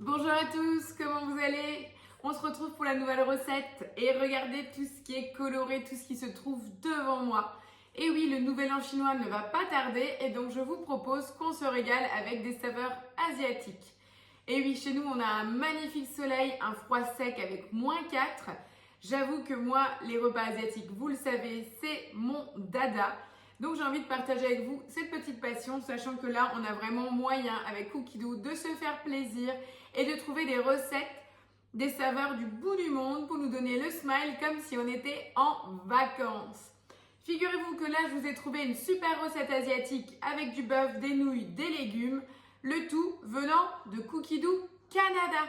Bonjour à tous, comment vous allez? On se retrouve pour la nouvelle recette et regardez tout ce qui est coloré, tout ce qui se trouve devant moi. Et oui, le nouvel an chinois ne va pas tarder et donc je vous propose qu'on se régale avec des saveurs asiatiques. Et oui, chez nous on a un magnifique soleil, un froid sec avec -4. J'avoue que moi, les repas asiatiques, vous le savez, c'est mon dada. Donc j'ai envie de partager avec vous cette petite passion, sachant que là, on a vraiment moyen avec Cookidoo de se faire plaisir et de trouver des recettes, des saveurs du bout du monde pour nous donner le smile comme si on était en vacances. Figurez-vous que là, je vous ai trouvé une super recette asiatique avec du bœuf, des nouilles, des légumes, le tout venant de Cookidoo Canada.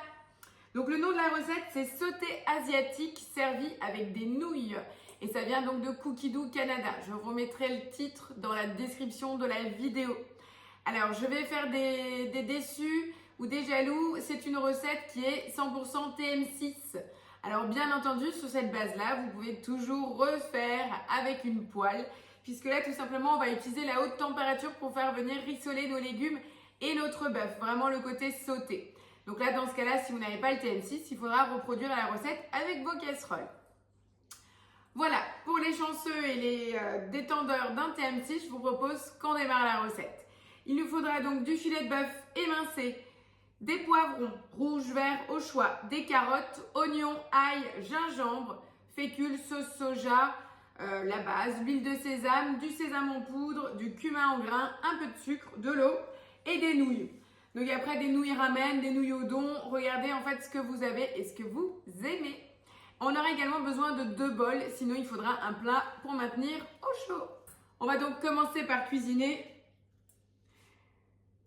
Donc le nom de la recette, c'est sauté asiatique servi avec des nouilles. Et ça vient donc de Cookidoo Canada. Je vous remettrai le titre dans la description de la vidéo. Alors je vais faire des déçus ou des jaloux. C'est une recette qui est 100% TM6. Alors bien entendu, sur cette base-là, vous pouvez toujours refaire avec une poêle. Puisque là, tout simplement, on va utiliser la haute température pour faire venir rissoler nos légumes et notre bœuf. Vraiment le côté sauté. Donc là, dans ce cas-là, si vous n'avez pas le TM6, il faudra reproduire la recette avec vos casseroles. Voilà, pour les chanceux et les détendeurs d'un TM6, je vous propose qu'on démarre la recette. Il nous faudra donc du filet de bœuf émincé, des poivrons rouges, verts au choix, des carottes, oignons, ail, gingembre, fécule, sauce soja, la base, l'huile de sésame, du sésame en poudre, du cumin en grains, un peu de sucre, de l'eau et des nouilles. Donc après des nouilles ramen, des nouilles au don, regardez en fait ce que vous avez et ce que vous aimez. On aura également besoin de 2 bols, sinon il faudra un plat pour maintenir au chaud. On va donc commencer par cuisiner.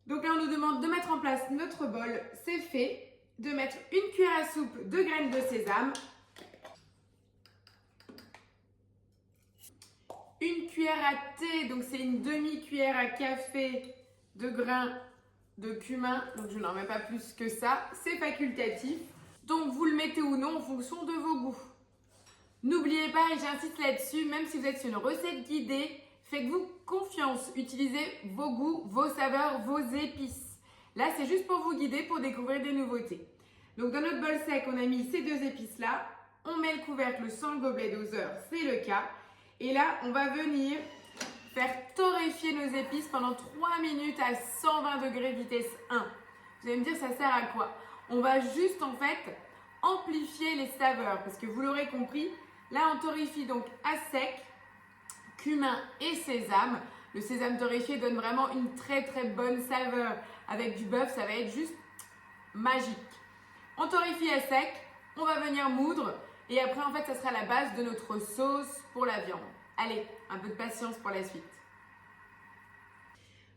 Donc là on nous demande de mettre en place notre bol, c'est fait. De mettre une cuillère à soupe de graines de sésame. Une cuillère à thé, donc c'est une demi-cuillère à café de grains de cumin, donc je n'en mets pas plus que ça, c'est facultatif, donc vous le mettez ou non en fonction de vos goûts. N'oubliez pas, et j'insiste là-dessus, même si vous êtes sur une recette guidée, faites-vous confiance, utilisez vos goûts, vos saveurs, vos épices. Là, c'est juste pour vous guider, pour découvrir des nouveautés. Donc dans notre bol sec, on a mis ces 2 épices-là, on met le couvercle sans le gobelet doseur, c'est le cas, et là, on va venir faire torréfier nos épices pendant 3 minutes à 120 degrés vitesse 1. Vous allez me dire, ça sert à quoi? On va juste en fait amplifier les saveurs parce que vous l'aurez compris, là on torréfie donc à sec, cumin et sésame. Le sésame torréfié donne vraiment une très bonne saveur. Avec du bœuf, ça va être juste magique. On torréfie à sec, on va venir moudre et après en fait ça sera la base de notre sauce pour la viande. Allez, un peu de patience pour la suite.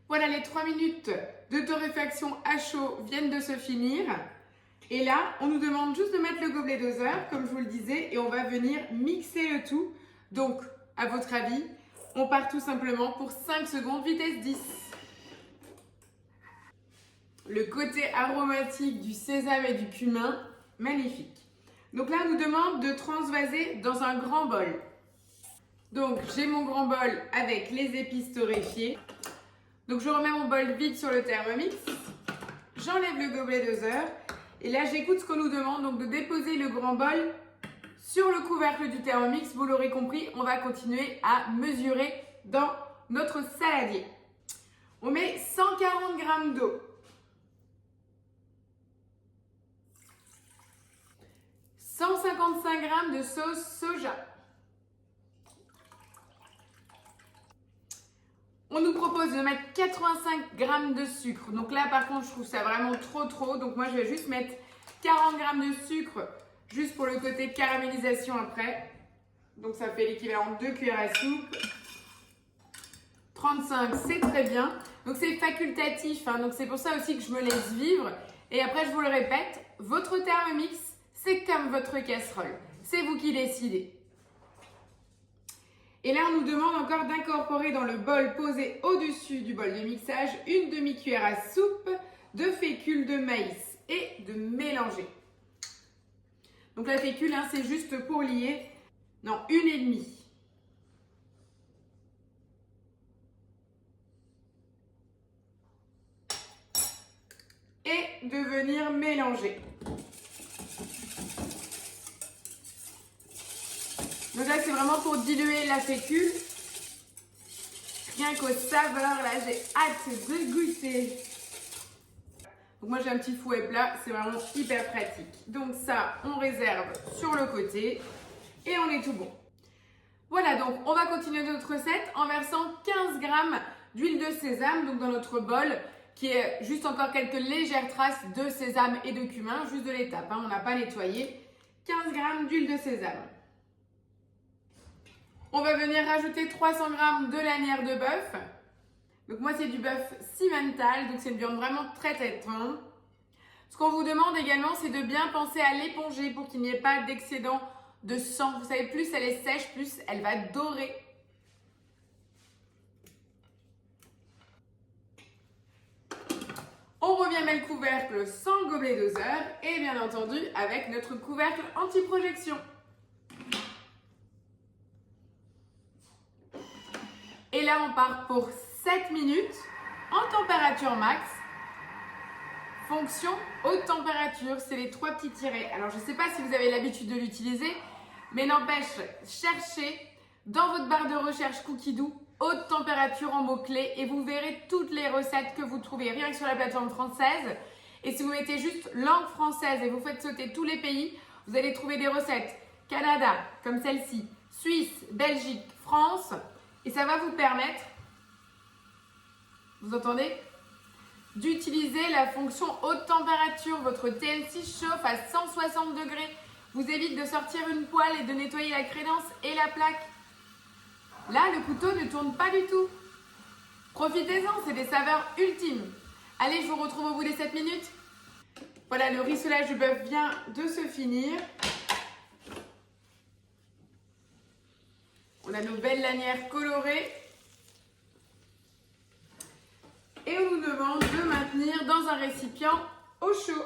Voilà, les 3 minutes de torréfaction à chaud viennent de se finir. Et là, on nous demande juste de mettre le gobelet doseur, comme je vous le disais, et on va venir mixer le tout. Donc, à votre avis, on part tout simplement pour 5 secondes, vitesse 10. Le côté aromatique du sésame et du cumin, magnifique. Donc là, on nous demande de transvaser dans un grand bol. Donc, j'ai mon grand bol avec les épices torréfiées. Donc, je remets mon bol vide sur le Thermomix. J'enlève le gobelet doseur. Et là, j'écoute ce qu'on nous demande, donc de déposer le grand bol sur le couvercle du Thermomix. Vous l'aurez compris, on va continuer à mesurer dans notre saladier. On met 140 g d'eau. 155 g de sauce soja. On nous propose de mettre 85 g de sucre. Donc là, par contre, je trouve ça vraiment trop. Donc moi, je vais juste mettre 40 g de sucre, juste pour le côté caramélisation après. Donc ça fait l'équivalent de 2 cuillères à soupe. 35, c'est très bien. Donc c'est facultatif, hein, donc c'est pour ça aussi que je me laisse vivre. Et après, je vous le répète, votre Thermomix, c'est comme votre casserole. C'est vous qui décidez. Et là, on nous demande encore d'incorporer dans le bol posé au-dessus du bol de mixage une demi-cuillère à soupe de fécule de maïs et de mélanger. Donc la fécule, hein, c'est juste pour lier. Non, 1,5. Et de venir mélanger. Donc là, c'est vraiment pour diluer la fécule. Rien qu'aux saveurs, là, j'ai hâte de goûter. Donc moi, j'ai un petit fouet plat, c'est vraiment hyper pratique. Donc ça, on réserve sur le côté et on est tout bon. Voilà, donc on va continuer notre recette en versant 15 g d'huile de sésame donc dans notre bol qui est juste encore quelques légères traces de sésame et de cumin, juste de l'étape, hein, on n'a pas nettoyé. 15 g d'huile de sésame. On va venir rajouter 300 g de lanière de bœuf. Donc moi c'est du bœuf cimental, donc c'est une viande vraiment très tendre. Ce qu'on vous demande également c'est de bien penser à l'éponger pour qu'il n'y ait pas d'excédent de sang. Vous savez, plus elle est sèche, plus elle va dorer. On revient mettre le couvercle sans le gobelet doseur et bien entendu avec notre couvercle anti-projection. Et là, on part pour 7 minutes en température max. Fonction haute température, c'est les 3 petits tirets. Alors, je ne sais pas si vous avez l'habitude de l'utiliser, mais n'empêche, cherchez dans votre barre de recherche Cookidoo haute température en mots-clés et vous verrez toutes les recettes que vous trouvez rien que sur la plateforme française. Et si vous mettez juste langue française et vous faites sauter tous les pays, vous allez trouver des recettes Canada, comme celle-ci, Suisse, Belgique, France. Et ça va vous permettre, vous entendez, d'utiliser la fonction haute température. Votre TNC chauffe à 160 degrés. Vous évite de sortir une poêle et de nettoyer la crédence et la plaque. Là, le couteau ne tourne pas du tout. Profitez-en, c'est des saveurs ultimes. Allez, je vous retrouve au bout des 7 minutes. Voilà, le rissolage du bœuf vient de se finir. On a nos belles lanières colorées. Et on nous demande de maintenir dans un récipient au chaud.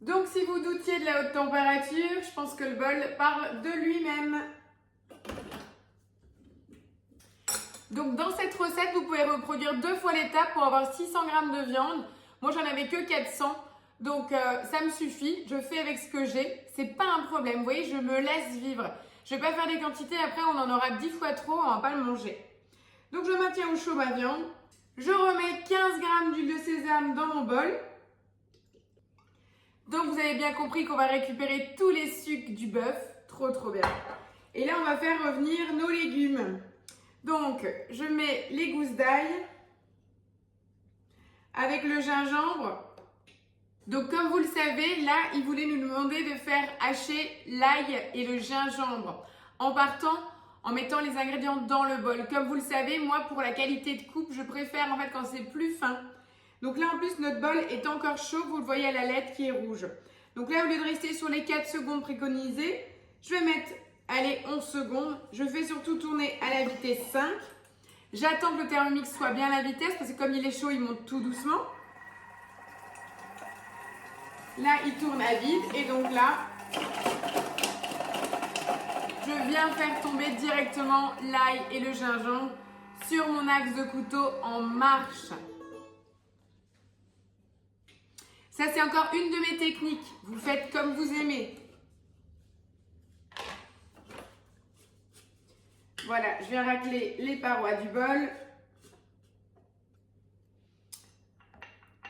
Donc si vous doutiez de la haute température, je pense que le bol parle de lui-même. Donc dans cette recette, vous pouvez reproduire 2 fois l'étape pour avoir 600 g de viande. Moi, j'en avais que 400, donc ça me suffit. Je fais avec ce que j'ai. C'est pas un problème. Vous voyez, je me laisse vivre. Je vais pas faire des quantités. Après, on en aura 10 fois trop. On va pas le manger. Donc, je maintiens au chaud ma viande. Je remets 15 g d'huile de sésame dans mon bol. Donc, vous avez bien compris qu'on va récupérer tous les sucres du bœuf. Trop, trop bien. Et là, on va faire revenir nos légumes. Donc, je mets les gousses d'ail avec le gingembre. Donc comme vous le savez, là, il voulait nous demander de faire hacher l'ail et le gingembre en partant, en mettant les ingrédients dans le bol. Comme vous le savez, moi, pour la qualité de coupe, je préfère en fait quand c'est plus fin. Donc là, en plus, notre bol est encore chaud. Vous le voyez à la lettre qui est rouge. Donc là, au lieu de rester sur les 4 secondes préconisées, je vais mettre, allez, 11 secondes. Je fais surtout tourner à la vitesse 5. J'attends que le Thermomix soit bien à la vitesse parce que comme il est chaud, il monte tout doucement. Là, il tourne à vide et donc là, je viens faire tomber directement l'ail et le gingembre sur mon axe de couteau en marche. Ça, c'est encore une de mes techniques. Vous faites comme vous aimez. Voilà, je viens racler les parois du bol.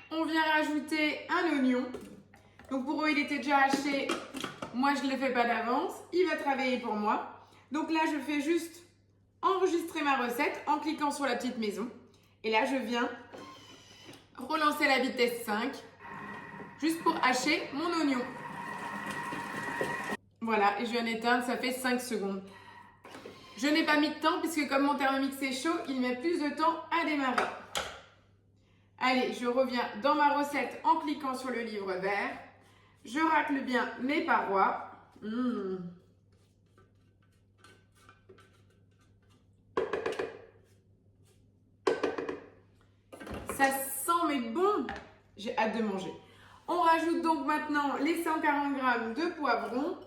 On vient rajouter un oignon. Donc pour eux, il était déjà haché. Moi, je ne le fais pas d'avance. Il va travailler pour moi. Donc là, je fais juste enregistrer ma recette en cliquant sur la petite maison. Et là, je viens relancer la vitesse 5. Juste pour hacher mon oignon. Voilà, et je viens d'éteindre, ça fait 5 secondes. Je n'ai pas mis de temps puisque comme mon Thermomix est chaud, il met plus de temps à démarrer. Allez, je reviens dans ma recette en cliquant sur le livre vert. Je racle bien mes parois. Ça sent mais bon. J'ai hâte de manger. On rajoute donc maintenant les 140 g de poivrons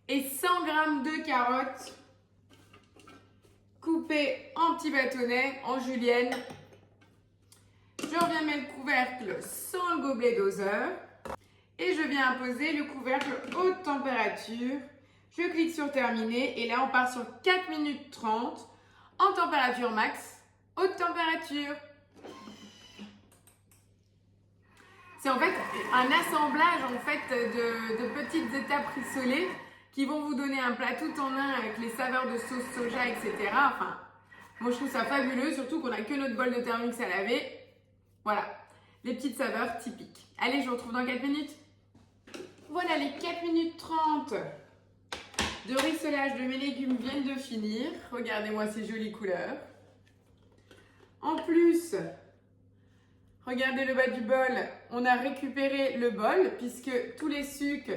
et 100 g de carottes coupé en petits bâtonnets, en julienne. Je reviens mettre le couvercle sans le gobelet doseur. Et je viens imposer le couvercle haute température. Je clique sur terminer et là on part sur 4 minutes 30 en température max, haute température. C'est en fait un assemblage de petites étapes rissolées qui vont vous donner un plat tout en un avec les saveurs de sauce soja, etc. Enfin, moi je trouve ça fabuleux, surtout qu'on n'a que notre bol de Thermomix à laver. Voilà, les petites saveurs typiques. Allez, je vous retrouve dans 4 minutes. Voilà, les 4 minutes 30 de rissolage de mes légumes viennent de finir. Regardez-moi ces jolies couleurs. En plus, regardez le bas du bol, on a récupéré le bol puisque tous les sucs,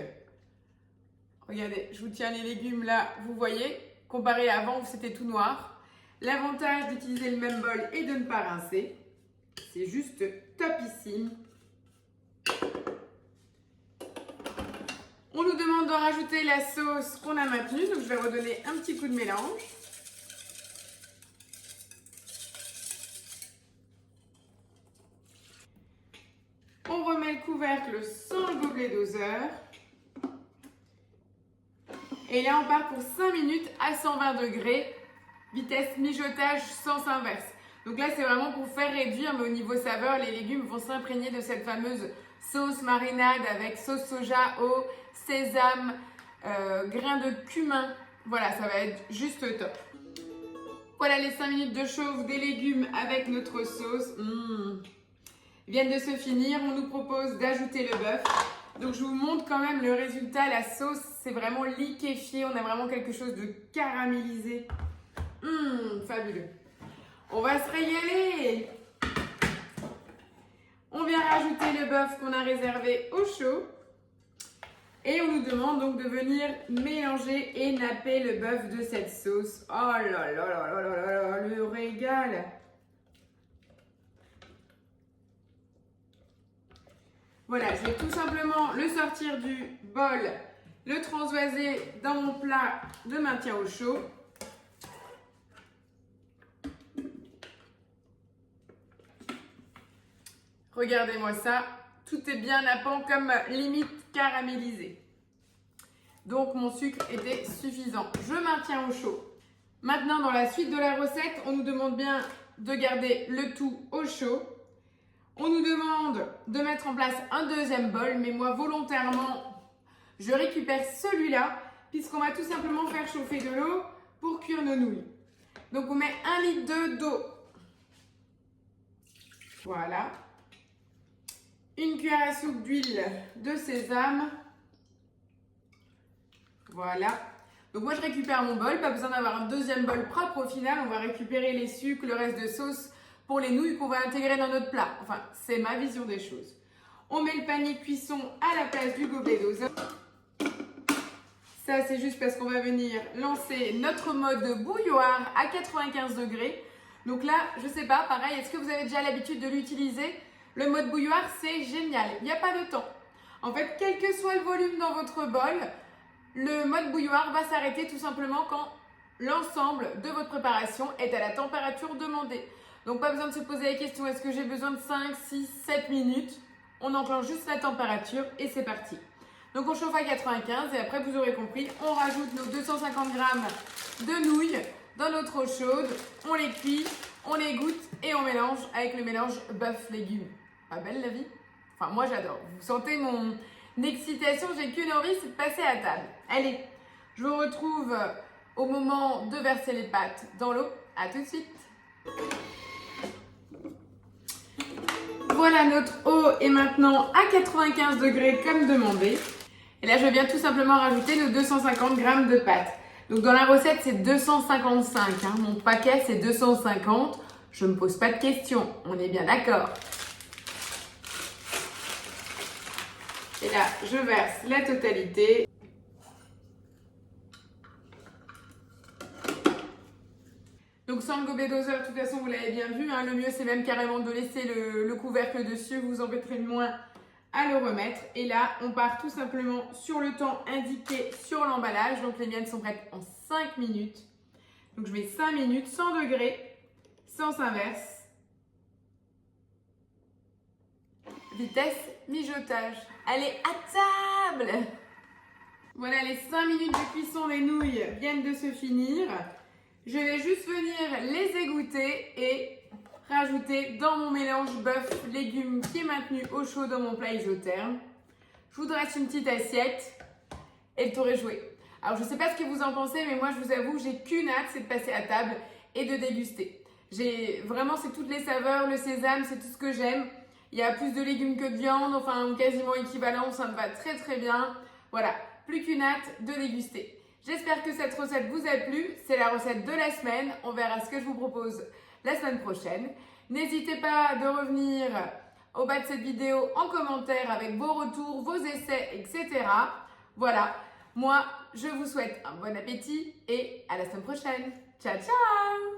regardez, je vous tiens les légumes là, vous voyez, comparé à avant où c'était tout noir. L'avantage d'utiliser le même bol est de ne pas rincer. C'est juste topissime. On nous demande de rajouter la sauce qu'on a maintenue, donc je vais redonner un petit coup de mélange. On remet le couvercle sans le gobelet doseur. Et là, on part pour 5 minutes à 120 degrés, vitesse mijotage sens inverse. Donc là, c'est vraiment pour faire réduire, mais au niveau saveur, les légumes vont s'imprégner de cette fameuse sauce marinade avec sauce soja, eau, sésame, grains de cumin. Voilà, ça va être juste top. Voilà les 5 minutes de chauffe des légumes avec notre sauce. Viennent de se finir. On nous propose d'ajouter le bœuf. Donc je vous montre quand même le résultat. La sauce, c'est vraiment liquéfié. On a vraiment quelque chose de caramélisé. Fabuleux. On va se régaler. On vient rajouter le bœuf qu'on a réservé au chaud. Et on nous demande donc de venir mélanger et napper le bœuf de cette sauce. Oh là là là là là là, le régal! Voilà, je vais tout simplement le sortir du bol, le transvaser dans mon plat de maintien au chaud. Regardez-moi ça, tout est bien nappant comme limite caramélisé. Donc mon sucre était suffisant. Je maintiens au chaud. Maintenant, dans la suite de la recette, on nous demande bien de garder le tout au chaud. On nous demande de mettre en place un deuxième bol, mais moi volontairement, je récupère celui-là puisqu'on va tout simplement faire chauffer de l'eau pour cuire nos nouilles. Donc on met 1 litre d'eau. Voilà. Une cuillère à soupe d'huile de sésame. Voilà. Donc moi je récupère mon bol, pas besoin d'avoir un deuxième bol propre au final. On va récupérer les sucres, le reste de sauce pour les nouilles qu'on va intégrer dans notre plat. Enfin, c'est ma vision des choses. On met le panier de cuisson à la place du gobelet doseur. Ça c'est juste parce qu'on va venir lancer notre mode bouilloire à 95 degrés. Donc là, je sais pas, pareil, est-ce que vous avez déjà l'habitude de l'utiliser? Le mode bouilloire, c'est génial. Il n'y a pas de temps. En fait, quel que soit le volume dans votre bol, le mode bouilloire va s'arrêter tout simplement quand l'ensemble de votre préparation est à la température demandée. Donc, pas besoin de se poser la question, est-ce que j'ai besoin de 5, 6, 7 minutes? On enclenche juste la température et c'est parti. Donc, on chauffe à 95 et après, vous aurez compris, on rajoute nos 250 g de nouilles dans notre eau chaude. On les cuit, on les goûte et on mélange avec le mélange bœuf-légumes. Pas belle la vie? Enfin, moi j'adore. Vous sentez mon excitation, j'ai qu'une envie, c'est de passer à table. Allez, je vous retrouve au moment de verser les pâtes dans l'eau. À tout de suite. Voilà, notre eau est maintenant à 95 degrés comme demandé. Et là, je viens tout simplement rajouter nos 250 g de pâtes. Donc dans la recette, c'est 255. Mon paquet, c'est 250. Je ne me pose pas de questions. On est bien d'accord. Et là, je verse la totalité. Donc sans le gobelet doseur, de toute façon, vous l'avez bien vu. Le mieux, c'est même carrément de laisser le couvercle dessus. Vous embêterez moins à le remettre. Et là, on part tout simplement sur le temps indiqué sur l'emballage. Donc les miennes sont prêtes en 5 minutes. Donc je mets 5 minutes, 100 degrés, sens inverse. Vitesse mijotage. Allez, à table! Voilà, les 5 minutes de cuisson des nouilles viennent de se finir. Je vais juste venir les égoutter et rajouter dans mon mélange bœuf légumes qui est maintenu au chaud dans mon plat isotherme. Je vous dresse une petite assiette et le tour est joué. Alors je ne sais pas ce que vous en pensez, mais moi je vous avoue, j'ai qu'une hâte, c'est de passer à table et de déguster. Vraiment, c'est toutes les saveurs, le sésame, c'est tout ce que j'aime. Il y a plus de légumes que de viande, enfin quasiment équivalent, ça me va très très bien. Voilà, plus qu'une hâte de déguster. J'espère que cette recette vous a plu, c'est la recette de la semaine. On verra ce que je vous propose la semaine prochaine. N'hésitez pas de revenir au bas de cette vidéo en commentaire avec vos retours, vos essais, etc. Voilà, moi je vous souhaite un bon appétit et à la semaine prochaine. Ciao ciao!